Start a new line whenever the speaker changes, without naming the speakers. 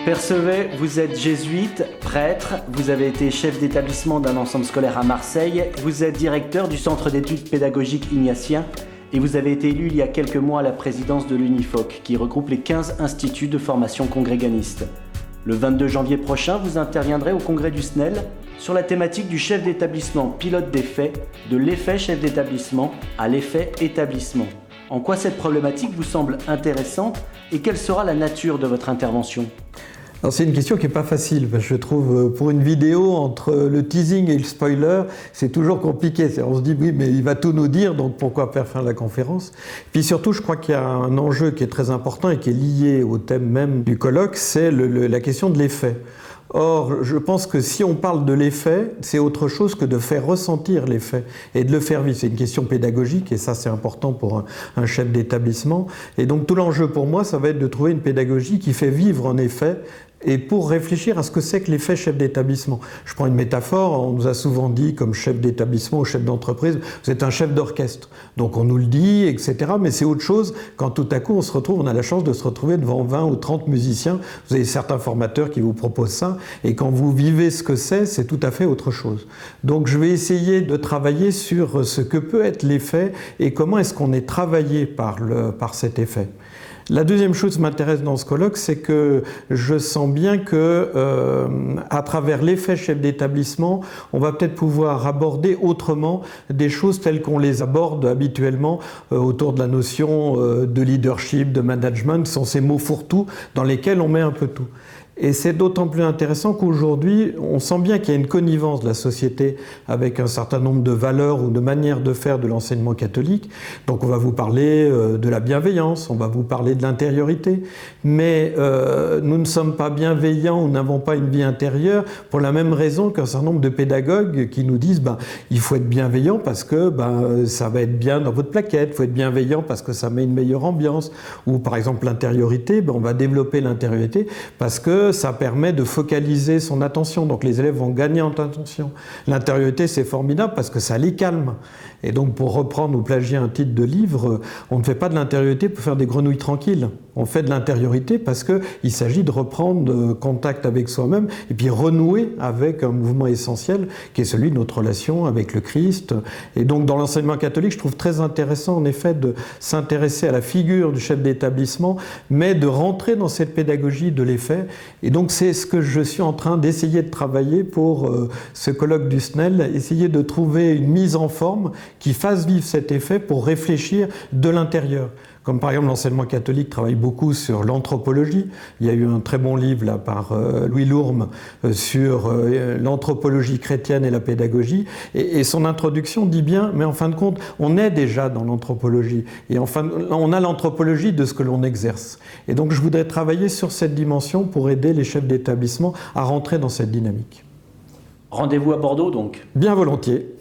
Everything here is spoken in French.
Père Sevet, vous êtes jésuite, prêtre, vous avez été chef d'établissement d'un ensemble scolaire à Marseille, vous êtes directeur du Centre d'études pédagogiques ignatien et vous avez été élu il y a quelques mois à la présidence de l'UNIFOC, qui regroupe les 15 instituts de formation congréganiste. Le 22 janvier prochain, vous interviendrez au congrès du SNEL sur la thématique du chef d'établissement pilote d'effet, de l'effet chef d'établissement à l'effet établissement. En quoi cette problématique vous semble intéressante et quelle sera la nature de votre intervention ?
Alors c'est une question qui n'est pas facile, parce que je trouve pour une vidéo, entre le teasing et le spoiler, c'est toujours compliqué. On se dit oui, mais il va tout nous dire, donc pourquoi faire la conférence? Puis surtout, je crois qu'il y a un enjeu qui est très important et qui est lié au thème même du colloque, c'est la question de l'effet. Or, je pense que si on parle de l'effet, c'est autre chose que de faire ressentir l'effet et de le faire vivre. C'est une question pédagogique et ça, c'est important pour un chef d'établissement. Et donc, tout l'enjeu pour moi, ça va être de trouver une pédagogie qui fait vivre un effet et pour réfléchir à ce que c'est que l'effet chef d'établissement. Je prends une métaphore, on nous a souvent dit comme chef d'établissement ou chef d'entreprise, vous êtes un chef d'orchestre. Donc on nous le dit, etc. Mais c'est autre chose quand tout à coup on a la chance de se retrouver devant 20 ou 30 musiciens. Vous avez certains formateurs qui vous proposent ça et quand vous vivez ce que c'est tout à fait autre chose. Donc je vais essayer de travailler sur ce que peut être l'effet et comment est-ce qu'on est travaillé par cet effet. La deuxième chose qui m'intéresse dans ce colloque, c'est que je sens bien que, à travers l'effet chef d'établissement, on va peut-être pouvoir aborder autrement des choses telles qu'on les aborde habituellement autour de la notion de leadership, de management, qui sont ces mots fourre-tout dans lesquels on met un peu tout. Et c'est d'autant plus intéressant qu'aujourd'hui, on sent bien qu'il y a une connivence de la société avec un certain nombre de valeurs ou de manières de faire de l'enseignement catholique. Donc on va vous parler de la bienveillance, on va vous parler de l'intériorité, mais nous ne sommes pas bienveillants ou n'avons pas une vie intérieure pour la même raison qu'un certain nombre de pédagogues qui nous disent il faut être bienveillant parce que ça va être bien dans votre plaquette, il faut être bienveillant parce que ça met une meilleure ambiance. Ou par exemple l'intériorité, on va développer l'intériorité parce que ça permet de focaliser son attention, donc les élèves vont gagner en attention. L'intériorité, c'est formidable parce que ça les calme. Et donc, pour reprendre ou plagier un titre de livre, on ne fait pas de l'intériorité pour faire des grenouilles tranquilles. On fait de l'intériorité parce qu'il s'agit de reprendre contact avec soi-même et puis renouer avec un mouvement essentiel qui est celui de notre relation avec le Christ. Et donc, dans l'enseignement catholique, je trouve très intéressant, en effet, de s'intéresser à la figure du chef d'établissement, mais de rentrer dans cette pédagogie de l'effet. Et donc, c'est ce que je suis en train d'essayer de travailler pour ce colloque du SNEL, essayer de trouver une mise en forme qui fasse vivre cet effet pour réfléchir de l'intérieur. Comme par exemple l'enseignement catholique travaille beaucoup sur l'anthropologie. Il y a eu un très bon livre là, par Louis Lourme sur l'anthropologie chrétienne et la pédagogie. Et son introduction dit bien, mais en fin de compte, on est déjà dans l'anthropologie. Et enfin, on a l'anthropologie de ce que l'on exerce. Et donc je voudrais travailler sur cette dimension pour aider les chefs d'établissement à rentrer dans cette dynamique.
Rendez-vous à Bordeaux donc ?
Bien volontiers.